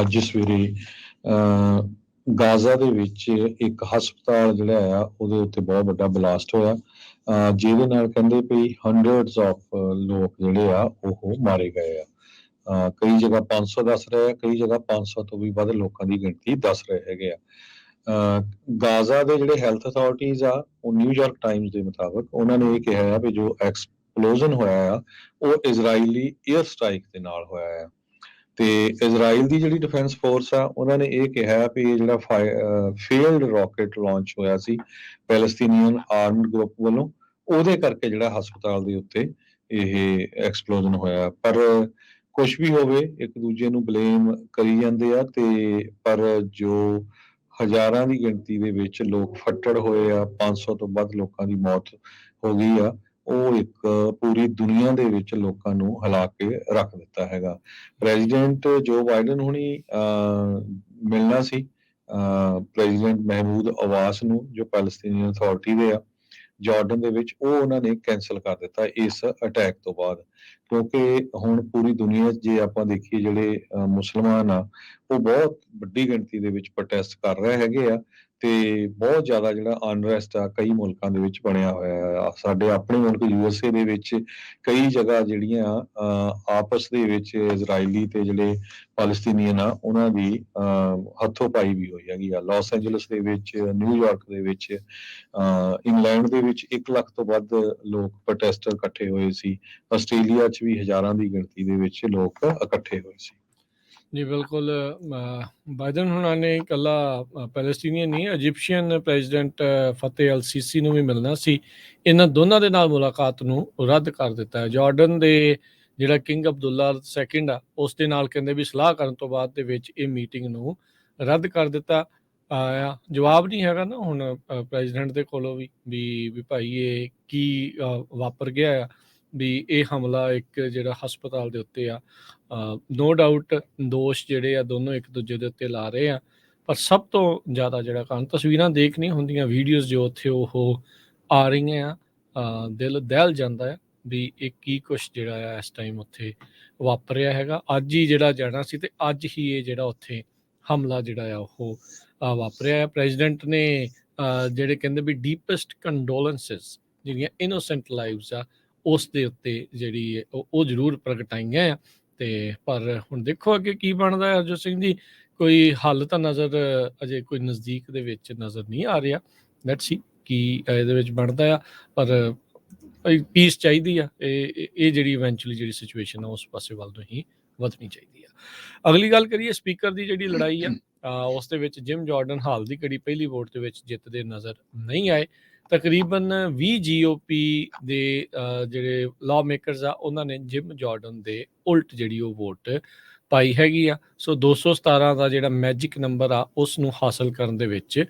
ਅੱਜ ਸਵੇਰੇ ਗਾਜ਼ਾ ਦੇ ਵਿੱਚ ਇੱਕ ਹਸਪਤਾਲ ਜਿਹੜਾ ਆ ਉਹਦੇ ਉੱਤੇ ਬਹੁਤ ਵੱਡਾ ਬਲਾਸਟ ਹੋਇਆ, ਜਿਹਦੇ ਨਾਲ ਕਹਿੰਦੇ ਵੀ ਹੰਡਰਡਸ ਆਫ ਲੋਕ ਜਿਹੜੇ ਆ ਉਹ ਮਾਰੇ ਗਏ ਆ। ਕਈ ਜਗ੍ਹਾ 500 ਦੱਸ ਰਹੇ ਆ, ਕਈ ਜਗ੍ਹਾ 500 ਤੋਂ ਵੀ ਵੱਧ ਲੋਕਾਂ ਦੀ ਗਿਣਤੀ ਦੱਸ ਰਹੇ ਹੈਗੇ ਆ। ਗਾਜ਼ਾ ਦੇ ਜਿਹੜੇ ਹੈਲਥ ਅਥਾਰਟੀਜ਼ ਆ, ਉਹ ਨਿਊਯਾਰਕ ਟਾਈਮਜ਼ ਦੇ ਮੁਤਾਬਕ ਉਹਨਾਂ ਨੇ ਇਹ ਕਿਹਾ ਆ ਵੀ ਜੋ ਐਕਸਪਲੋਜ਼ਨ ਹੋਇਆ ਆ ਉਹ ਇਜ਼ਰਾਈਲੀ ਏਅਰ ਸਟ੍ਰਾਈਕ ਦੇ ਨਾਲ ਹੋਇਆ ਆ। ਤੇ ਇਜ਼ਰਾਈਲ ਦੀ ਜਿਹੜੀ ਡਿਫੈਂਸ ਫੋਰਸ ਆ ਉਹਨਾਂ ਨੇ ਇਹ ਕਿਹਾ ਵੀ ਇਹ ਜਿਹੜਾ ਫੇਲਡ ਰਾਕੇਟ ਲਾਂਚ ਹੋਇਆ ਸੀ ਪੈਲਸਤੀਨੀਅਨ ਆਰਮਡ ਗਰੁੱਪ ਵੱਲੋਂ, ਉਹਦੇ ਕਰਕੇ ਜਿਹੜਾ ਹਸਪਤਾਲ ਦੇ ਉੱਤੇ ਇਹ ਐਕਸਪਲੋਜ਼ਨ ਹੋਇਆ। ਪਰ ਕੁਛ ਵੀ ਹੋਵੇ, ਇੱਕ ਦੂਜੇ ਨੂੰ ਬਲੇਮ ਕਰੀ ਜਾਂਦੇ ਆ, ਤੇ ਪਰ ਜੋ ਹਜ਼ਾਰਾਂ ਦੀ ਗਿਣਤੀ ਦੇ ਵਿੱਚ ਲੋਕ ਫੱਟੜ ਹੋਏ ਆ, 500 ਤੋਂ ਵੱਧ ਲੋਕਾਂ ਦੀ ਮੌਤ ਹੋ ਗਈ ਆ, ਉਹ ਇੱਕ ਪੂਰੀ ਦੁਨੀਆ ਦੇ ਵਿੱਚ ਲੋਕਾਂ ਨੂੰ ਹਿਲਾ ਕੇ ਰੱਖ ਦਿੱਤਾ ਹੈਗਾ। ਪ੍ਰੈਜ਼ੀਡੈਂਟ ਜੋ ਬਾਈਡਨ ਹੁਣੀ ਮਿਲਣਾ ਸੀ ਪ੍ਰੈਜ਼ੀਡੈਂਟ ਮਹਿਮੂਦ ਅਬਾਸ ਨੂੰ, ਜੋ ਪੈਲਸਤੀਨੀਅਨ ਅਥਾਰਟੀ ਦੇ ਆ ਜਾਰਡਨ ਦੇ ਵਿੱਚ, ਉਹ ਉਹਨਾਂ ਨੇ ਕੈਂਸਲ ਕਰ ਦਿੱਤਾ ਇਸ ਅਟੈਕ ਤੋਂ ਬਾਅਦ। ਕਿਉਂਕਿ ਹੁਣ ਪੂਰੀ ਦੁਨੀਆ 'ਚ ਜੇ ਆਪਾਂ ਦੇਖੀਏ ਜਿਹੜੇ ਮੁਸਲਮਾਨ ਆ ਉਹ ਬਹੁਤ ਵੱਡੀ ਗਿਣਤੀ ਦੇ ਵਿੱਚ ਪ੍ਰੋਟੈਸਟ ਕਰ ਰਹੇ ਹੈਗੇ ਆ, ਤੇ ਬਹੁਤ ਜ਼ਿਆਦਾ ਜਿਹੜਾ ਅਨਰੈਸਟ ਆ ਕਈ ਮੁਲਕਾਂ ਦੇ ਵਿੱਚ ਬਣਿਆ ਹੋਇਆ ਆ। ਸਾਡੇ ਆਪਣੇ ਮੁਲਕ USA ਦੇ ਵਿੱਚ ਕਈ ਜਗ੍ਹਾ ਜਿਹੜੀਆਂ ਆਪਸ ਦੇ ਵਿੱਚ ਇਜ਼ਰਾਈਲੀ ਤੇ ਜਿਹੜੇ ਪੈਲਸਤੀਨੀਅਨ ਆ ਉਹਨਾਂ ਦੀ ਹੱਥੋਂ ਪਾਈ ਵੀ ਹੋਈ ਹੈਗੀ ਆ। ਲਾਸ ਐਂਜਲਸ ਦੇ ਵਿੱਚ, ਨਿਊਯਾਰਕ ਦੇ ਵਿੱਚ, ਇੰਗਲੈਂਡ ਦੇ ਵਿੱਚ 1 ਲੱਖ ਤੋਂ ਵੱਧ ਲੋਕ ਪ੍ਰੋਟੈਸਟਰ ਇਕੱਠੇ ਹੋਏ ਸੀ। ਆਸਟ੍ਰੇਲੀਆ 'ਚ ਵੀ ਹਜ਼ਾਰਾਂ ਦੀ ਗਿਣਤੀ ਦੇ ਵਿੱਚ ਲੋਕ ਇਕੱਠੇ ਹੋਏ ਸੀ। ਜੀ ਬਿਲਕੁਲ, ਬਾਈਡਨ ਹੁਣਾਂ ਨੇ ਇਕੱਲਾ ਪੈਲਸਤੀਨੀਅਨ ਨਹੀਂ, ਇਜਿਪਸ਼ੀਅਨ ਪ੍ਰੈਜ਼ੀਡੈਂਟ ਫਤਿਹ ਅਲ ਸੀਸੀ ਨੂੰ ਵੀ ਮਿਲਣਾ ਸੀ। ਇਹਨਾਂ ਦੋਨਾਂ ਦੇ ਨਾਲ ਮੁਲਾਕਾਤ ਨੂੰ ਰੱਦ ਕਰ ਦਿੱਤਾ ਹੈ। ਜਾਰਡਨ ਦੇ ਜਿਹੜਾ ਕਿੰਗ ਅਬਦੁੱਲਾ II ਆ ਉਸ ਦੇ ਨਾਲ ਕਹਿੰਦੇ ਵੀ ਸਲਾਹ ਕਰਨ ਤੋਂ ਬਾਅਦ ਦੇ ਵਿੱਚ ਇਹ ਮੀਟਿੰਗ ਨੂੰ ਰੱਦ ਕਰ ਦਿੱਤਾ। ਜਵਾਬ ਨਹੀਂ ਹੈਗਾ ਨਾ ਹੁਣ ਪ੍ਰੈਜ਼ੀਡੈਂਟ ਦੇ ਕੋਲੋਂ ਵੀ ਭਾਈ ਇਹ ਕੀ ਵਾਪਰ ਗਿਆ ਆ, ਵੀ ਇਹ ਹਮਲਾ ਇੱਕ ਜਿਹੜਾ ਹਸਪਤਾਲ ਦੇ ਉੱਤੇ ਆ। ਨੋ ਡਾਊਟ ਦੋਸ਼ ਜਿਹੜੇ ਆ ਦੋਨੋਂ ਇੱਕ ਦੂਜੇ ਦੇ ਉੱਤੇ ਲਾ ਰਹੇ ਆ, ਪਰ ਸਭ ਤੋਂ ਜ਼ਿਆਦਾ ਜਿਹੜਾ ਕਾਰਨ ਤਸਵੀਰਾਂ ਦੇਖਣੀਆਂ ਹੁੰਦੀਆਂ, ਵੀਡੀਓਜ਼ ਜੋ ਉੱਥੇ ਉਹ ਆ ਰਹੀਆਂ ਆ, ਦਿਲ ਦਹਿਲ ਜਾਂਦਾ ਹੈ ਵੀ ਇਹ ਕੀ ਕੁਛ ਜਿਹੜਾ ਆ ਇਸ ਟਾਈਮ ਉੱਥੇ ਵਾਪਰਿਆ ਹੈਗਾ। ਅੱਜ ਹੀ ਜਿਹੜਾ ਜਾਣਾ ਸੀ ਤੇ ਅੱਜ ਹੀ ਇਹ ਜਿਹੜਾ ਉੱਥੇ ਹਮਲਾ ਜਿਹੜਾ ਆ ਉਹ ਵਾਪਰਿਆ। ਪ੍ਰੈਜ਼ੀਡੈਂਟ ਨੇ ਜਿਹੜੇ ਕਹਿੰਦੇ ਵੀ ਡੀਪੈਸਟ ਕੰਡੋਲੈਂਸਿਸ ਜਿਹੜੀਆਂ ਇਨੋਸੈਂਟ ਲਾਈਵਸ ਆ ਉਸ ਦੇ ਉੱਤੇ ਜਿਹੜੀ ਉਹ ਜ਼ਰੂਰ ਪ੍ਰਗਟਾਈਆਂ ਆ। ਤੇ ਪਰ ਹੁਣ ਦੇਖੋ ਅੱਗੇ ਕੀ ਬਣਦਾ ਹੈ ਹਰਜੋਤ ਸਿੰਘ ਜੀ, ਕੋਈ ਹੱਲ ਤਾਂ ਅਜੇ ਕੋਈ ਨਜ਼ਦੀਕ ਦੇ ਵਿੱਚ ਨਜ਼ਰ ਨਹੀਂ ਆ ਰਿਹਾ। ਲੈਟਸ ਸੀ ਕੀ ਇਹਦੇ ਵਿੱਚ ਬਣਦਾ ਆ, ਪਰ ਪੀਸ ਚਾਹੀਦੀ ਆ। ਇਹ ਜਿਹੜੀ ਇਵੈਂਚੁਅਲੀ ਜਿਹੜੀ ਸਿਚੁਏਸ਼ਨ ਆ ਉਸ ਪਾਸੇ ਵੱਲ ਨੂੰ ਹੀ ਵਧਣੀ ਚਾਹੀਦੀ ਆ। ਅਗਲੀ ਗੱਲ ਕਰੀਏ ਸਪੀਕਰ ਦੀ ਜਿਹੜੀ ਲੜਾਈ ਆ, ਉਸ ਦੇ ਵਿੱਚ ਜਿਮ ਜਾਰਡਨ ਹਾਲ ਦੀ ਘੜੀ ਪਹਿਲੀ ਵੋਟ ਦੇ ਵਿੱਚ ਜਿੱਤਦੇ ਨਜ਼ਰ ਨਹੀਂ ਆਏ। ਤਕਰੀਬਨ 20 GOP ਦੇ ਜਿਹੜੇ ਲਾਅ ਮੇਕਰਸ ਆ ਉਹਨਾਂ ਨੇ ਜਿਮ ਜਾਰਡਨ ਦੇ ਉਲਟ ਜਿਹੜੀ ਉਹ ਵੋਟ ਪਾਈ ਹੈਗੀ ਆ। ਸੋ 217 ਦਾ ਜਿਹੜਾ ਮੈਜਿਕ ਨੰਬਰ ਆ ਉਸ ਨੂੰ ਹਾਸਲ ਕਰਨ ਦੇ ਵਿੱਚ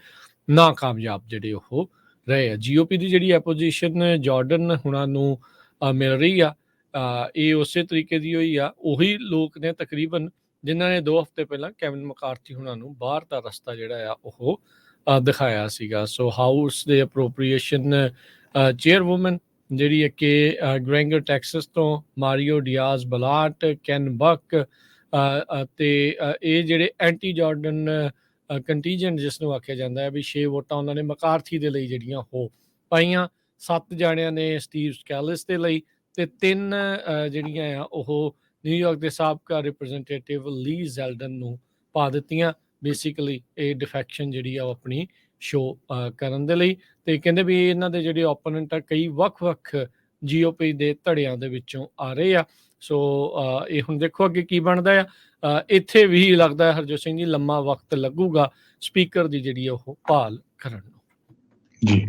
ਨਾਕਾਮਯਾਬ ਜਿਹੜੇ ਉਹ ਰਹੇ ਆ। GOP ਦੀ ਜਿਹੜੀ ਐਪੋਜੀਸ਼ਨ ਜਾਰਡਨ ਹੁਣਾਂ ਨੂੰ ਮਿਲ ਰਹੀ ਆ, ਇਹ ਉਸੇ ਤਰੀਕੇ ਦੀ ਹੋਈ ਆ। ਉਹੀ ਲੋਕ ਨੇ ਤਕਰੀਬਨ ਜਿਨ੍ਹਾਂ ਨੇ 2 ਹਫ਼ਤੇ ਪਹਿਲਾਂ ਕੈਵਿਨ ਮਕਾਰਥੀ ਹੁਣਾਂ ਨੂੰ ਬਾਹਰ ਦਾ ਰਸਤਾ ਜਿਹੜਾ ਆ ਉਹ ਦਿਖਾਇਆ ਸੀਗਾ। ਸੋ ਹਾਊਸ ਦੇ ਅਪਰੋਪਰੀਏਸ਼ਨ ਚੇਅਰਵੂਮਨ ਜਿਹੜੀ ਹੈ ਕਿ ਗ੍ਰੈਂਗਰ ਟੈਕਸਸ ਤੋਂ, ਮਾਰੀਓ ਡਿਆਜ਼ ਬਲਾਟ, ਕੈਨ ਬਕ, ਅਤੇ ਇਹ ਜਿਹੜੇ ਐਂਟੀ ਜਾਰਡਨ ਕੰਟੀਜੈਂਟ ਜਿਸ ਨੂੰ ਆਖਿਆ ਜਾਂਦਾ ਹੈ ਵੀ 6 ਵੋਟਾਂ ਉਹਨਾਂ ਨੇ ਮਕਾਰਥੀ ਦੇ ਲਈ ਜਿਹੜੀਆਂ ਉਹ ਪਾਈਆਂ। 7 ਜਾਣਿਆਂ ਨੇ ਸਟੀਵ ਸਕੈਲਿਸ ਦੇ ਲਈ, ਤੇ 3 ਜਿਹੜੀਆਂ ਆ ਉਹ ਨਿਊਯਾਰਕ ਦੇ ਸਾਬਕਾ ਰਿਪਰੈਜ਼ੈਂਟੇਟਿਵ ਲੀ ਜ਼ੈਲਡਨ ਨੂੰ ਪਾ ਦਿੱਤੀਆਂ। ਬੇਸਿਕਲੀ ਇਹ ਡਿਫੈਕਸ਼ਨ ਜਿਹੜੀ ਆ ਉਹ ਆਪਣੀ ਸ਼ੋਅ ਕਰਨ ਦੇ ਲਈ। ਤੇ ਕਹਿੰਦੇ ਵੀ ਇਹਨਾਂ ਦੇ ਜਿਹੜੇ ਓਪੋਨੈਂਟ ਆ ਕਈ ਵੱਖ-ਵੱਖ GOP ਦੇ ਧੜਿਆਂ ਦੇ ਵਿੱਚੋਂ ਆ ਰਹੇ ਆ। ਸੋ ਇਹ ਹੁਣ ਦੇਖੋ ਅੱਗੇ ਕੀ ਬਣਦਾ ਆ। ਇੱਥੇ ਵੀ ਲੱਗਦਾ ਹੈ ਹਰਜੋਤ ਸਿੰਘ ਜੀ ਲੰਮਾ ਵਕਤ ਲੱਗੂਗਾ ਸਪੀਕਰ ਦੀ ਜਿਹੜੀ ਉਹ ਭਾਲ ਕਰਨ ਨੂੰ। ਜੀ